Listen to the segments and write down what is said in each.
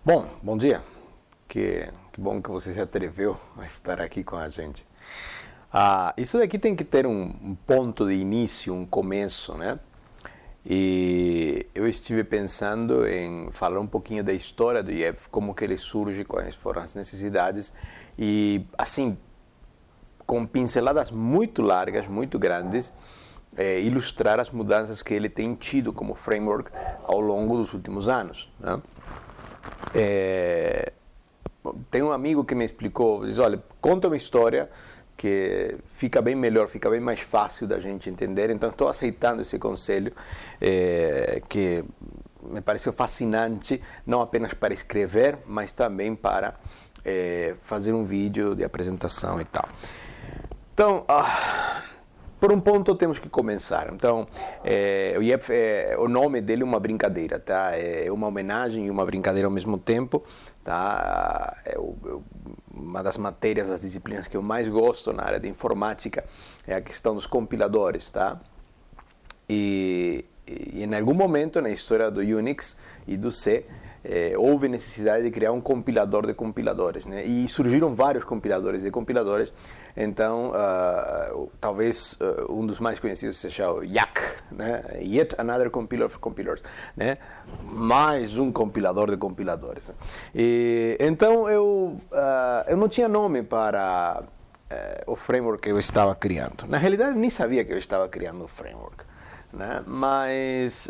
Bom dia. Que bom que você se atreveu a estar aqui com a gente. Isso daqui tem que ter um ponto de início, um começo, né? E eu estive pensando em falar um pouquinho da história do IEF, como que ele surge, quais foram as necessidades e, assim, com pinceladas muito largas, muito grandes, ilustrar as mudanças que ele tem tido como framework ao longo dos últimos anos, né? Tem um amigo que me explicou, diz, olha, conta uma história que fica bem melhor, fica bem mais fácil da gente entender. Então estou aceitando esse conselho, que me pareceu fascinante, não apenas para escrever, mas também para fazer um vídeo de apresentação e tal. Então, por um ponto temos que começar. Então, o IEF, o nome dele é uma brincadeira, tá? É uma homenagem e uma brincadeira ao mesmo tempo, tá? Uma das matérias, das disciplinas que eu mais gosto na área de informática é a questão dos compiladores, tá? E em algum momento na história do Unix e do C, houve necessidade de criar um compilador de compiladores, né? E surgiram vários compiladores de compiladores. Então, talvez um dos mais conhecidos seja o YAC, né? Yet Another Compiler for Compilers, né? Mais um compilador de compiladores. Então, eu não tinha nome para o framework que eu estava criando. Na realidade, eu nem sabia que eu estava criando um framework, né? Mas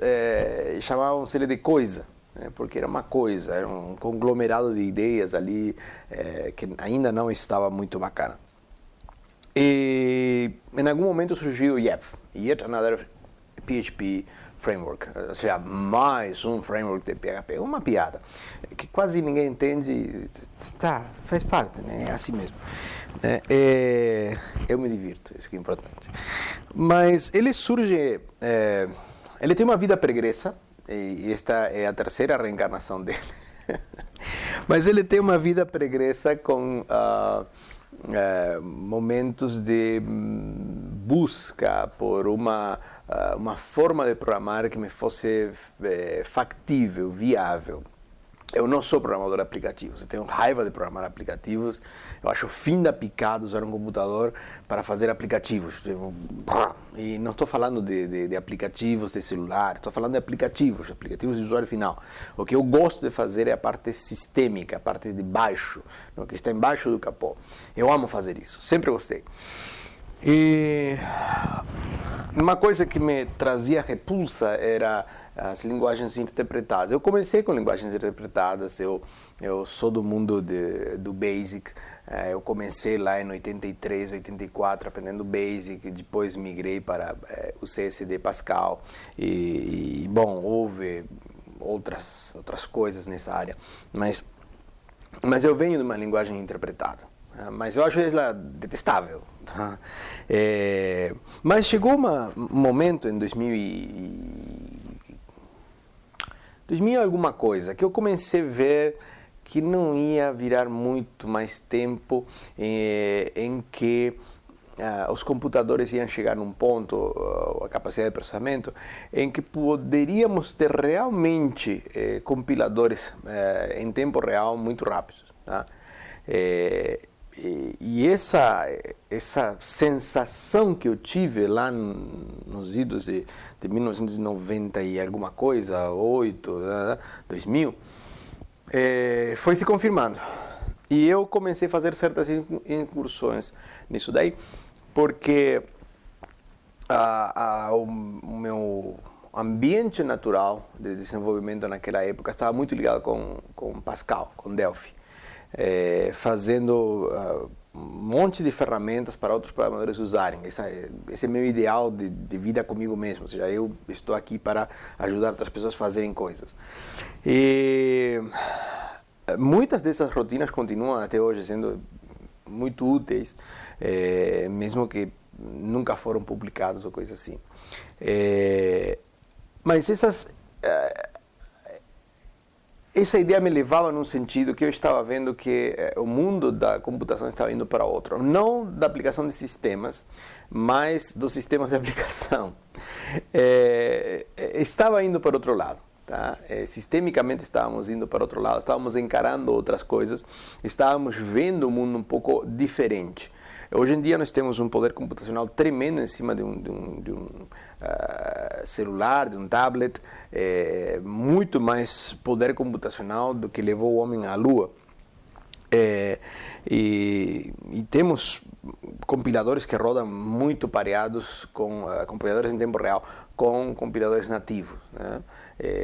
chamavam-se ele de coisa, né? Porque era uma coisa, era um conglomerado de ideias ali que ainda não estava muito bacana. E em algum momento surgiu o YEF, Yet Another PHP Framework, ou seja, mais um framework de PHP, uma piada, que quase ninguém entende, tá, faz parte, né? É assim mesmo. Eu me divirto, isso que é importante. Mas ele surge, ele tem uma vida pregressa, e esta é a terceira reencarnação dele. Mas ele tem uma vida pregressa com momentos de busca por uma forma de programar que me fosse factível, viável. Eu não sou programador de aplicativos, eu tenho raiva de programar aplicativos, eu acho o fim da picada usar um computador para fazer aplicativos. E não estou falando de aplicativos de celular, estou falando de aplicativos de usuário final. O que eu gosto de fazer é a parte sistêmica, a parte de baixo, o que está embaixo do capô. Eu amo fazer isso, sempre gostei. E uma coisa que me trazia repulsa era as linguagens interpretadas. Eu comecei com linguagens interpretadas, eu sou do mundo do Basic, eu comecei lá em 83, 84 aprendendo Basic, depois migrei para o CSD Pascal e bom, houve outras coisas nessa área, mas eu venho de uma linguagem interpretada. Mas eu acho ela detestável. Tá? Mas chegou um momento em 2000 alguma coisa, que eu comecei a ver que não ia virar muito mais tempo em que os computadores iam chegar num ponto, a capacidade de processamento, em que poderíamos ter realmente compiladores em tempo real muito rápidos. Tá? E essa sensação que eu tive lá nos idos de 1990 e alguma coisa, 8, 2000, foi se confirmando. E eu comecei a fazer certas incursões nisso daí, porque o meu ambiente natural de desenvolvimento naquela época estava muito ligado com Pascal, com Delphi. Fazendo um monte de ferramentas para outros programadores usarem. Esse é meu ideal de vida comigo mesmo, ou seja, eu estou aqui para ajudar outras pessoas a fazerem coisas. E muitas dessas rotinas continuam até hoje sendo muito úteis, mesmo que nunca foram publicadas ou coisa assim. Mas essa ideia me levava num sentido que eu estava vendo que o mundo da computação estava indo para outro. Não da aplicação de sistemas, mas dos sistemas de aplicação. Estava indo para outro lado. Tá? Sistemicamente estávamos indo para outro lado, estávamos encarando outras coisas, estávamos vendo o mundo um pouco diferente. Hoje em dia nós temos um poder computacional tremendo em cima de um celular, de um tablet, muito mais poder computacional do que levou o homem à Lua. E temos compiladores que rodam muito pareados com compiladores em tempo real, com compiladores nativos, né?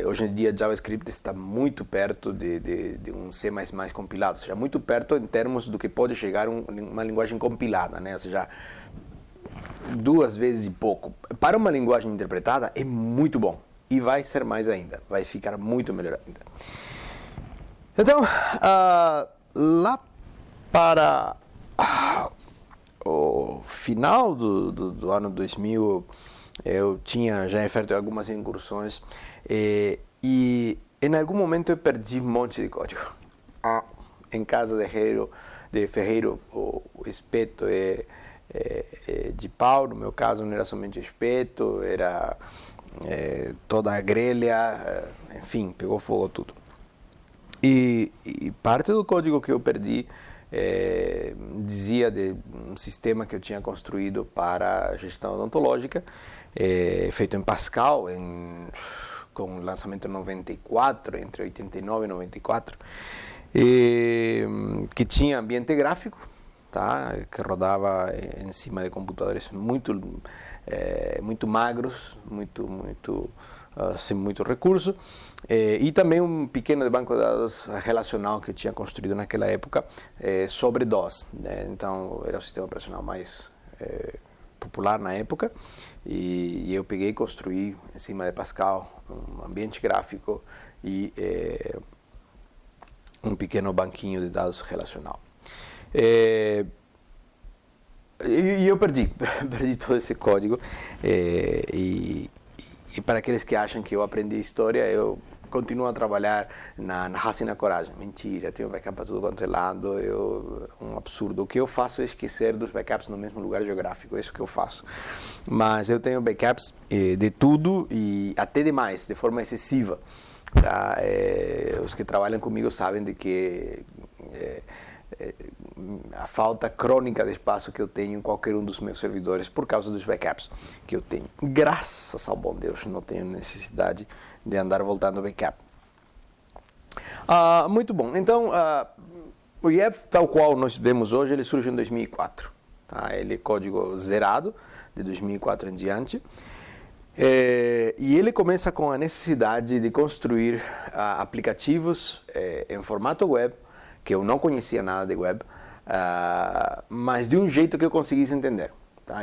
Hoje em dia JavaScript está muito perto de um C++ compilado, ou seja, muito perto em termos do que pode chegar uma linguagem compilada, né? Ou seja, 2 vezes e pouco. Para uma linguagem interpretada é muito bom e vai ser mais ainda, vai ficar muito melhor ainda. Então, lá para o final do ano 2000, eu tinha já feito algumas incursões e em algum momento eu perdi um monte de código. Em casa de ferreiro, o espeto é de pau, no meu caso não era somente o espeto, era toda a grelha, enfim, pegou fogo tudo. E parte do código que eu perdi dizia de um sistema que eu tinha construído para a gestão odontológica, feito em Pascal, com lançamento em 94, entre 89 e 94, que tinha ambiente gráfico, tá? Que rodava em cima de computadores muito magros, sem muito recurso, e também um pequeno banco de dados relacional que eu tinha construído naquela época sobre DOS, né? Então era o sistema operacional mais popular na época, e eu peguei e construí em cima de Pascal um ambiente gráfico e um pequeno banquinho de dados relacional. E eu perdi todo esse código, e para aqueles que acham que eu aprendi história, eu continuo a trabalhar na raça e na coragem. Mentira, tenho backup para tudo quanto é lado, um absurdo. O que eu faço é esquecer dos backups no mesmo lugar geográfico, é isso que eu faço. Mas eu tenho backups de tudo e até demais, de forma excessiva. Tá? Os que trabalham comigo sabem de que a falta crônica de espaço que eu tenho em qualquer um dos meus servidores por causa dos backups que eu tenho. Graças ao bom Deus, não tenho necessidade de andar voltando backup. Muito bom. Então, o IEF, tal qual nós vemos hoje, ele surge em 2004. Tá? Ele é código zerado, de 2004 em diante. E ele começa com a necessidade de construir aplicativos em formato web, que eu não conhecia nada de web, mas de um jeito que eu conseguisse entender. Tá?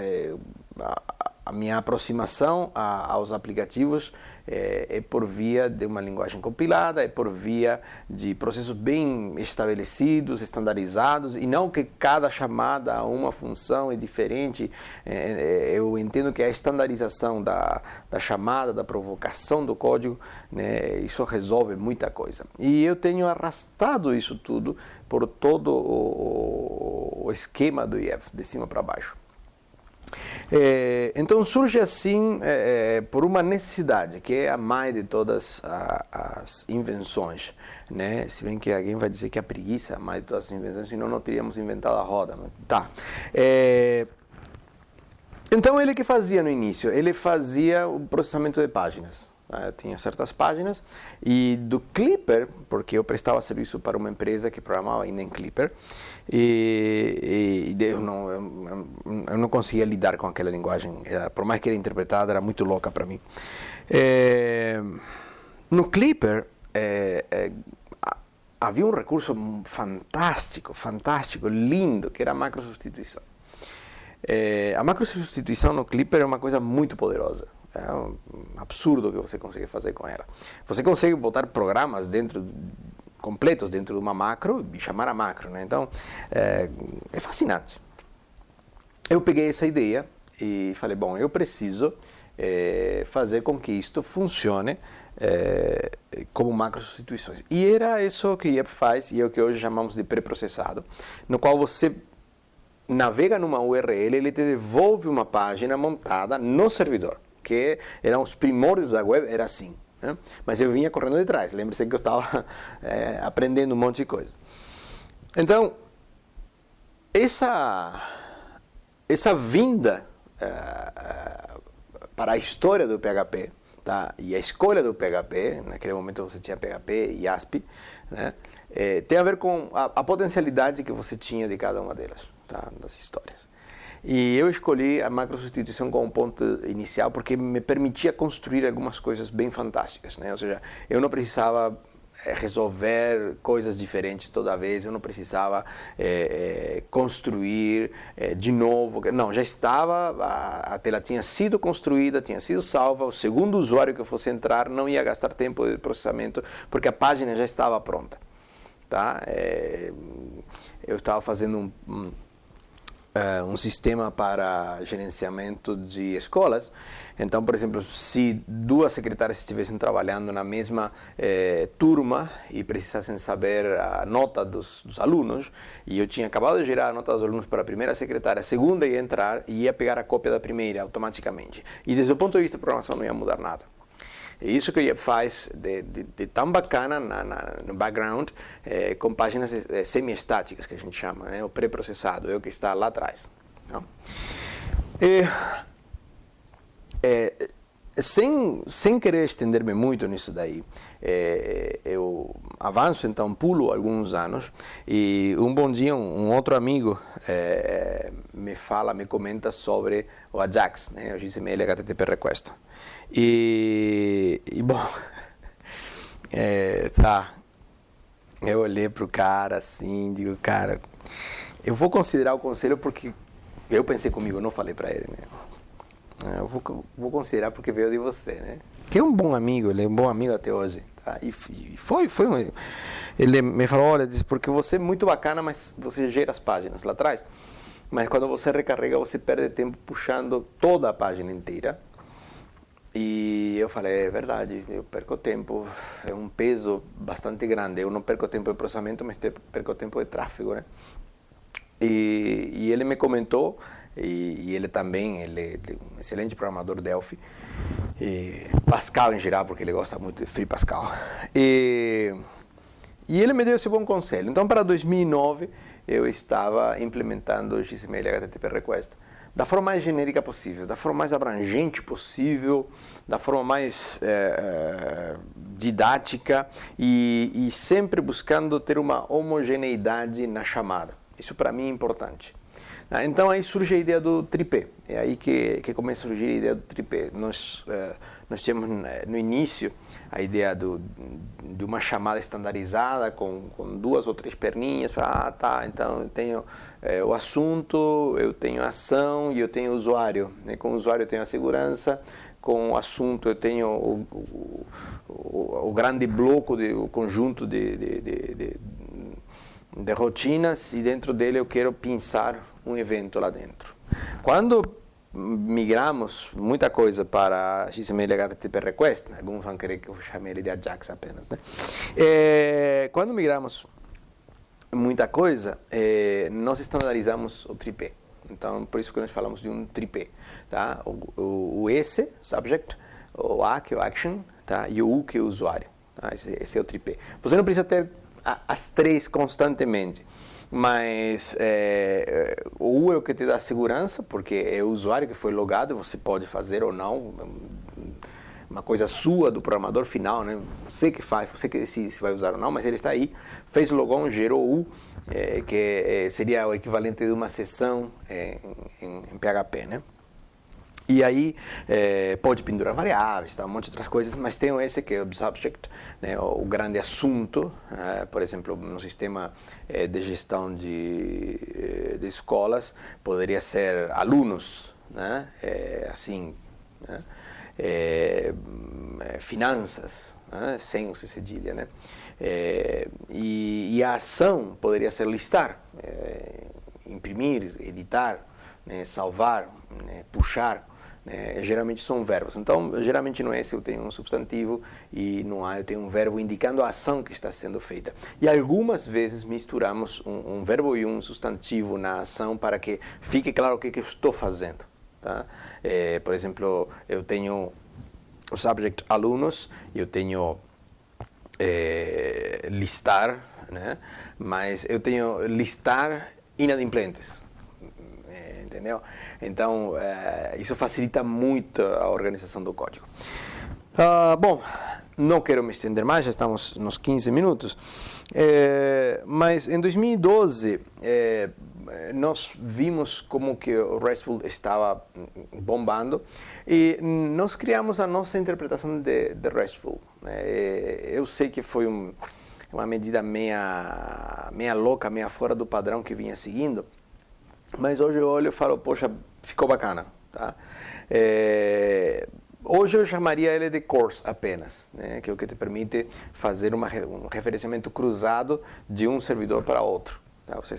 A minha aproximação aos aplicativos é por via de uma linguagem compilada, é por via de processos bem estabelecidos, estandarizados, e não que cada chamada a uma função é diferente. Eu entendo que a estandarização da chamada, da provocação do código, né, isso resolve muita coisa. E eu tenho arrastado isso tudo por todo o esquema do IEF, de cima para baixo. Então surge assim por uma necessidade, que é a mãe de todas as invenções, né? Se bem que alguém vai dizer que a preguiça é a mãe de todas as invenções, senão não teríamos inventado a roda. Mas tá. Então ele que fazia no início? Ele fazia o processamento de páginas. Tinha certas páginas, e do Clipper, porque eu prestava serviço para uma empresa que programava ainda em Clipper, e eu não conseguia lidar com aquela linguagem, por mais que era interpretada, era muito louca para mim. No Clipper havia um recurso fantástico, lindo, que era a macrosubstituição. A macrosubstituição no Clipper é uma coisa muito poderosa. É um absurdo o que você consegue fazer com ela. Você consegue botar programas completos dentro de uma macro e chamar a macro, né? Então, é fascinante. Eu peguei essa ideia e falei, bom, eu preciso fazer com que isto funcione como macro substituições. E era isso que o IEP faz, e é o que hoje chamamos de pré-processado, no qual você navega numa URL, ele te devolve uma página montada no servidor, que eram os primórdios da web, era assim. né? Mas eu vinha correndo de trás. Lembre-se que eu estava aprendendo um monte de coisa. Então, essa vinda para a história do PHP, tá? E a escolha do PHP, naquele momento você tinha PHP e ASP, né? Tem a ver com a potencialidade que você tinha de cada uma delas, tá? Das histórias. E eu escolhi a macrosubstituição como ponto inicial porque me permitia construir algumas coisas bem fantásticas, né? Ou seja, eu não precisava resolver coisas diferentes toda vez, eu não precisava construir de novo. Não, já estava, a tela tinha sido construída, tinha sido salva, o segundo usuário que fosse entrar não ia gastar tempo de processamento porque a página já estava pronta. Tá? Eu estava fazendo um sistema para gerenciamento de escolas. Então, por exemplo, se duas secretárias estivessem trabalhando na mesma turma e precisassem saber a nota dos alunos, e eu tinha acabado de gerar a nota dos alunos para a primeira secretária, a segunda ia entrar e ia pegar a cópia da primeira automaticamente. E desde o ponto de vista da programação não ia mudar nada. É isso que faz de tão bacana no background, com páginas semi-estáticas, que a gente chama, né? O pré-processado, é o que está lá atrás. Não? Sem querer estender-me muito nisso daí, eu avanço, então pulo alguns anos, e um bom dia um outro amigo me comenta sobre o Ajax, né? O XML HTTP Request. E bom, tá, eu olhei pro cara assim, digo, cara, eu vou considerar o conselho porque eu pensei comigo, eu não falei para ele, né? Eu vou considerar porque veio de você, né? Que é um bom amigo, ele é um bom amigo até hoje, tá? E ele me falou, olha, disse, porque você é muito bacana, mas você gera as páginas lá atrás, mas quando você recarrega, você perde tempo puxando toda a página inteira. E eu falei, é verdade, eu perco tempo, é um peso bastante grande, eu não perco tempo de processamento, mas perco tempo de tráfego, né? E ele me comentou, e ele também, ele é um excelente programador Delphi, e Pascal em geral, porque ele gosta muito de Free Pascal. E ele me deu esse bom conselho. Então, para 2009, eu estava implementando o XML HTTP Request da forma mais genérica possível, da forma mais abrangente possível, da forma mais didática e sempre buscando ter uma homogeneidade na chamada. Isso para mim é importante. Então aí surge a ideia do tripé, é aí que começa a surgir a ideia do tripé. Nós tínhamos no início a ideia de uma chamada estandarizada com duas ou três perninhas. Tá, então eu tenho o assunto, eu tenho a ação e eu tenho o usuário. Com o usuário eu tenho a segurança, com o assunto eu tenho o grande bloco, o conjunto de rotinas, e dentro dele eu quero pensar um evento lá dentro. Quando migramos muita coisa para XML HTTP Request, alguns vão querer que eu chame ele de Ajax apenas, né? Quando migramos muita coisa, nós estandarizamos o tripé. Então, por isso que nós falamos de um tripé, tá? O S, subject, o A, que é o action, tá? E o U, que é o usuário. Tá? Esse é o tripé. Você não precisa ter as três constantemente, mas o U é o que te dá segurança, porque é o usuário que foi logado, você pode fazer ou não, uma coisa sua do programador final, né? Você que faz, você que decide se vai usar ou não, mas ele está aí, fez logon, gerou U, que seria o equivalente de uma sessão em PHP, né? E aí pode pendurar variáveis, tá, um monte de outras coisas, mas tem esse que é o subject, né, o grande assunto, por exemplo, no sistema de gestão de escolas, poderia ser alunos, né, assim, né, finanças, né, sem o C cedilha, né, e a ação poderia ser listar, imprimir, editar, né, salvar, né, puxar. Geralmente são verbos. Então, geralmente no S eu tenho um substantivo e no A eu tenho um verbo indicando a ação que está sendo feita. E algumas vezes misturamos um verbo e um substantivo na ação para que fique claro o que eu estou fazendo. Tá? Por exemplo, eu tenho o subject alunos, eu tenho listar, né? Mas eu tenho listar inadimplentes, entendeu? Então, isso facilita muito a organização do código. Bom, não quero me estender mais, já estamos nos 15 minutos, mas em 2012 nós vimos como que o RESTful estava bombando e nós criamos a nossa interpretação de RESTful. Eu sei que foi uma medida meia louca, meia fora do padrão que vinha seguindo, mas hoje eu olho e falo, poxa, ficou bacana, tá? Hoje eu chamaria ele de course apenas, né? Que é o que te permite fazer um referenciamento cruzado de um servidor para outro. Tá? Você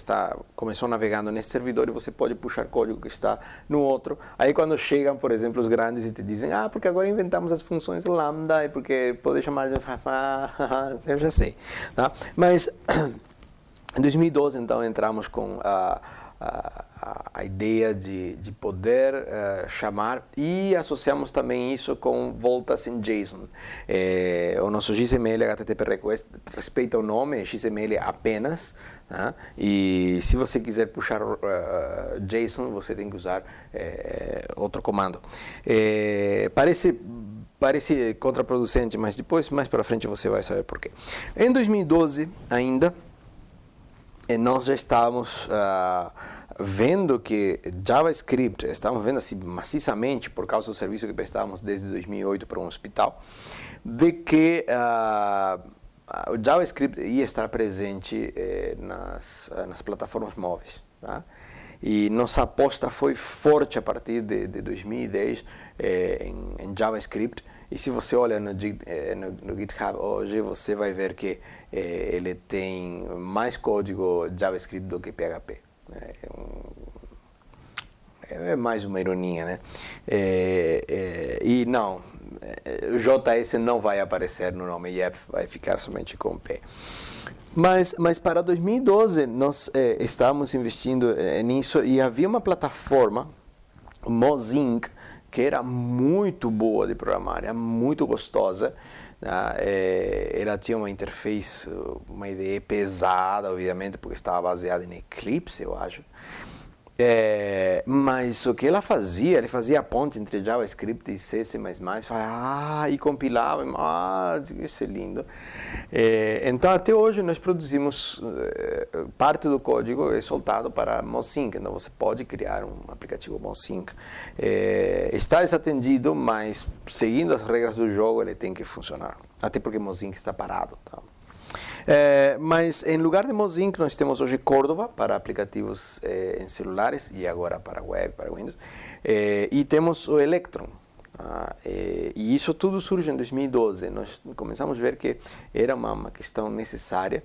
começou navegando nesse servidor e você pode puxar código que está no outro. Aí quando chegam, por exemplo, os grandes e te dizem, porque agora inventamos as funções lambda e porque pode chamar de eu já sei. Tá? Mas em 2012, então, entramos com a ideia de poder chamar e associamos também isso com voltas em JSON. O nosso XML HTTP Request respeita o nome, é XML apenas, né? E se você quiser puxar JSON, você tem que usar outro comando. Parece contraproducente, mas depois, mais para frente, você vai saber por quê. Em 2012, ainda, nós já estávamos vendo que JavaScript, estamos vendo assim maciçamente, por causa do serviço que prestávamos desde 2008 para um hospital, de que o JavaScript ia estar presente nas plataformas móveis. Tá? E nossa aposta foi forte a partir de 2010 em JavaScript. E se você olha no GitHub hoje, você vai ver que ele tem mais código JavaScript do que PHP. É mais uma ironia, né? E não, JS não vai aparecer no nome YEP, vai ficar somente com P. Mas para 2012 nós estávamos investindo nisso e havia uma plataforma, Mozink, que era muito boa de programar, era muito gostosa. Ela tinha uma interface, uma IDE pesada, obviamente, porque estava baseada em Eclipse, eu acho. Mas o que ela fazia a ponte entre JavaScript e C++, e compilava, isso é lindo. Então, até hoje, nós produzimos, parte do código é soltado para Mozink, então você pode criar um aplicativo Mozink. Está desatendido, mas seguindo as regras do jogo, ele tem que funcionar, até porque Mozink está parado. Tá? Mas em lugar de Mozink, nós temos hoje Cordova para aplicativos em celulares e agora para web, para Windows. E temos o Electron. E isso tudo surge em 2012. Nós começamos a ver que era uma questão necessária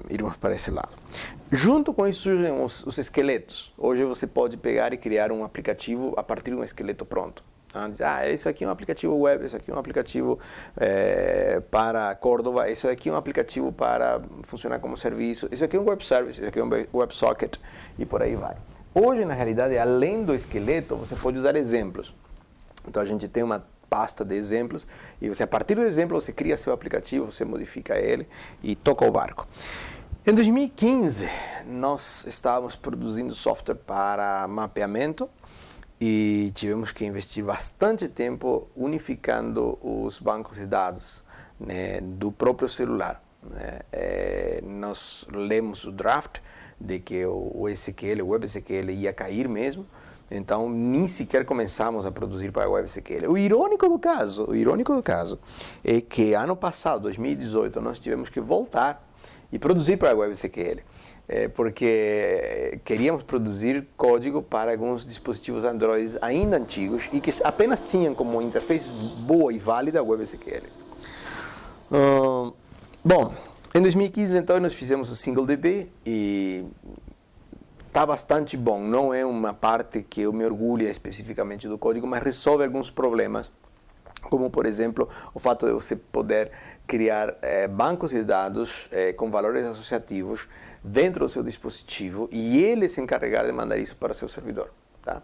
irmos para esse lado. Junto com isso surgem os esqueletos. Hoje você pode pegar e criar um aplicativo a partir de um esqueleto pronto. Esse aqui é um aplicativo web, esse aqui é um aplicativo para Cordova, esse aqui é um aplicativo para funcionar como serviço, esse aqui é um web service, esse aqui é um WebSocket e por aí vai. Hoje, na realidade, além do esqueleto, você pode usar exemplos. Então a gente tem uma pasta de exemplos e você, a partir do exemplo, você cria seu aplicativo, você modifica ele e toca o barco. Em 2015, nós estávamos produzindo software para mapeamento e tivemos que investir bastante tempo unificando os bancos de dados, né, do próprio celular. Né? Nós lemos o draft de que o SQL, o WebSQL ia cair mesmo, então nem sequer começamos a produzir para o WebSQL. O irônico do caso é que ano passado, 2018, nós tivemos que voltar e produzir para o WebSQL. Porque queríamos produzir código para alguns dispositivos Android ainda antigos e que apenas tinham como interface boa e válida o WebSQL. Bom, em 2015, então, nós fizemos o SingleDB e está bastante bom. Não é uma parte que eu me orgulho especificamente do código, mas resolve alguns problemas, como, por exemplo, o fato de você poder criar bancos de dados com valores associativos dentro do seu dispositivo e ele se encarregar de mandar isso para o seu servidor. Tá?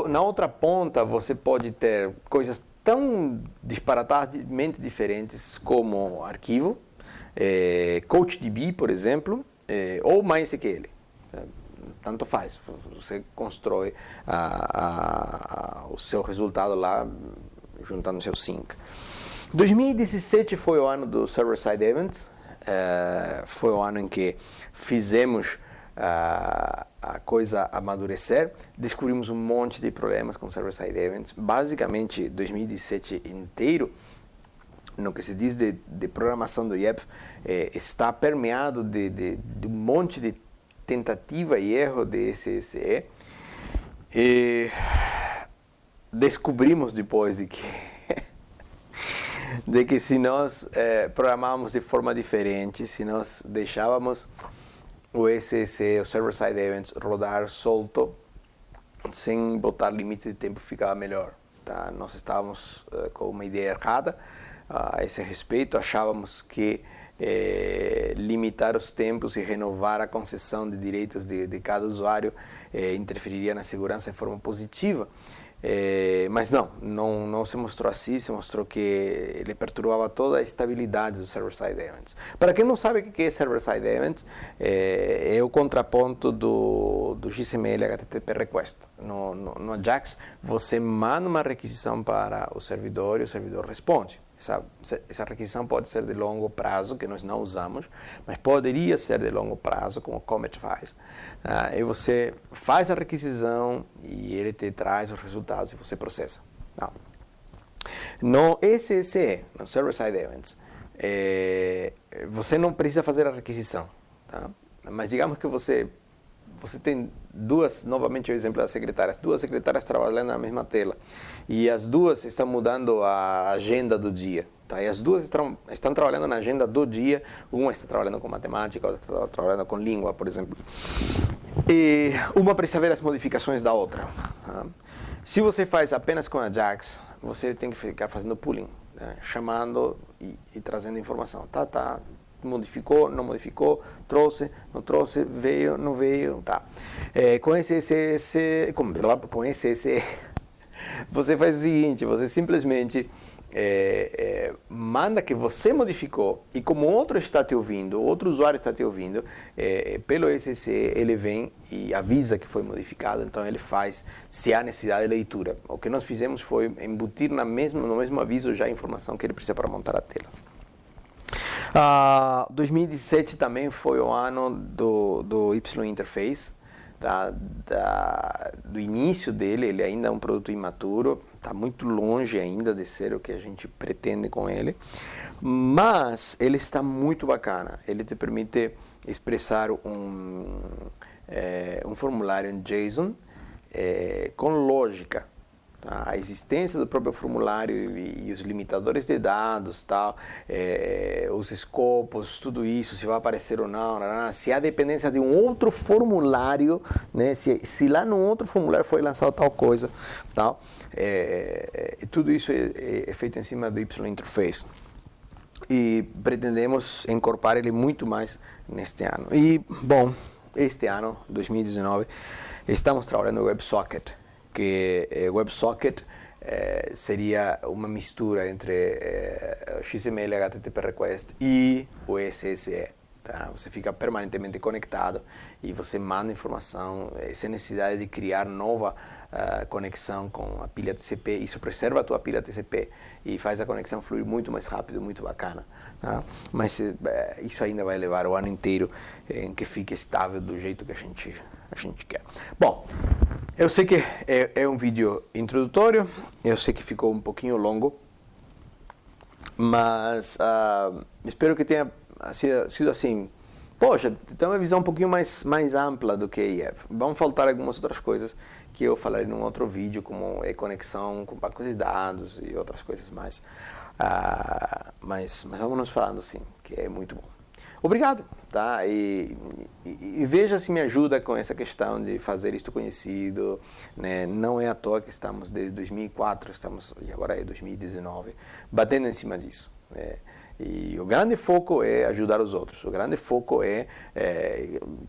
Na outra ponta, você pode ter coisas tão disparatadamente diferentes como arquivo, CoachDB, por exemplo, ou MySQL. Tanto faz, você constrói o seu resultado lá juntando seu sync. 2017 foi o ano do Server-Side Events, foi o ano em que fizemos a coisa amadurecer, descobrimos um monte de problemas com Server-Side Events. Basicamente, 2017 inteiro, no que se diz de programação do IEP, está permeado de um monte de tentativa e erro de SSE. E descobrimos depois de que se nós programávamos de forma diferente, se nós deixávamos o SSE, o Server-Side Events, rodar solto, sem botar limite de tempo, ficava melhor. Tá? Nós estávamos com uma ideia errada a esse respeito, achávamos que limitar os tempos e renovar a concessão de direitos de cada usuário interferiria na segurança de forma positiva. Mas não se mostrou assim, se mostrou que ele perturbava toda a estabilidade do Server-Side Events. Para quem não sabe o que é Server-Side Events, é o contraponto do XML HTTP Request. No Ajax, você manda uma requisição para o servidor e o servidor responde. Essa requisição pode ser de longo prazo, que nós não usamos, mas poderia ser de longo prazo, como o Comet faz. E você faz a requisição e ele te traz os resultados e você processa. Não. No SSE, no Server-Side Events, você não precisa fazer a requisição. Tá? Mas digamos que você tem novamente o exemplo das secretárias, duas secretárias trabalhando na mesma tela e as duas estão mudando a agenda do dia. Tá? E as duas estão trabalhando na agenda do dia, uma está trabalhando com matemática, outra está trabalhando com língua, por exemplo. E uma precisa ver as modificações da outra. Tá? Se você faz apenas com a Ajax, você tem que ficar fazendo pooling, né? Chamando e trazendo informação. Modificou, não modificou, trouxe, não trouxe, veio, não veio, tá. Com SSE, você faz o seguinte, você simplesmente manda que você modificou e como outro está te ouvindo, outro usuário está te ouvindo, pelo SSE ele vem e avisa que foi modificado, então ele faz se há necessidade de leitura. O que nós fizemos foi embutir no mesmo aviso já a informação que ele precisa para montar a tela. 2017 também foi o ano do Y Interface, do início dele. Ele ainda é um produto imaturo, está muito longe ainda de ser o que a gente pretende com ele, mas ele está muito bacana. Ele te permite expressar um formulário em JSON com lógica. A existência do próprio formulário e os limitadores de dados, tal, os escopos, tudo isso, se vai aparecer ou não, se há dependência de um outro formulário, né, se lá no outro formulário foi lançado tal coisa, tal, tudo isso é feito em cima do Y Interface. E pretendemos incorporar ele muito mais neste ano. E, bom, este ano, 2019, estamos trabalhando no WebSocket, que WebSocket seria uma mistura entre XML, HTTP Request e o SSE. Tá? Você fica permanentemente conectado e você manda informação sem necessidade de criar nova conexão com a pilha TCP. Isso preserva a tua pilha TCP e faz a conexão fluir muito mais rápido, muito bacana. Tá? Mas isso ainda vai levar o ano inteiro em que fique estável do jeito que a gente quer. Bom, eu sei que é um vídeo introdutório, eu sei que ficou um pouquinho longo, mas espero que tenha sido assim. Poxa, tem uma visão um pouquinho mais ampla do que IEF. Vão faltar algumas outras coisas que eu falarei num outro vídeo, como conexão com bancos de dados e outras coisas mais. Mas vamos nos falando assim, que é muito bom. Obrigado, tá? E veja se me ajuda com essa questão de fazer isto conhecido, né? Não é à toa que estamos desde 2004, e agora é 2019, batendo em cima disso, né? E o grande foco é ajudar os outros, o grande foco é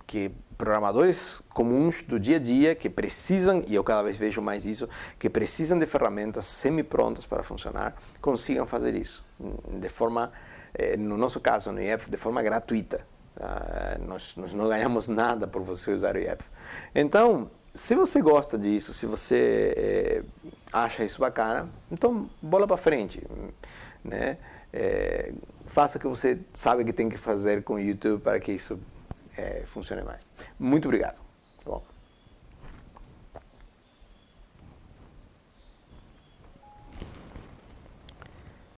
que programadores comuns do dia a dia que precisam, e eu cada vez vejo mais isso, que precisam de ferramentas semi-prontas para funcionar, consigam fazer isso de forma, no nosso caso, no IEF, de forma gratuita. Nós não ganhamos nada por você usar o IEF. Então, se você gosta disso, se você acha isso bacana, então bola para frente, né? Faça o que você sabe que tem que fazer com o YouTube para que isso funcione mais. Muito obrigado.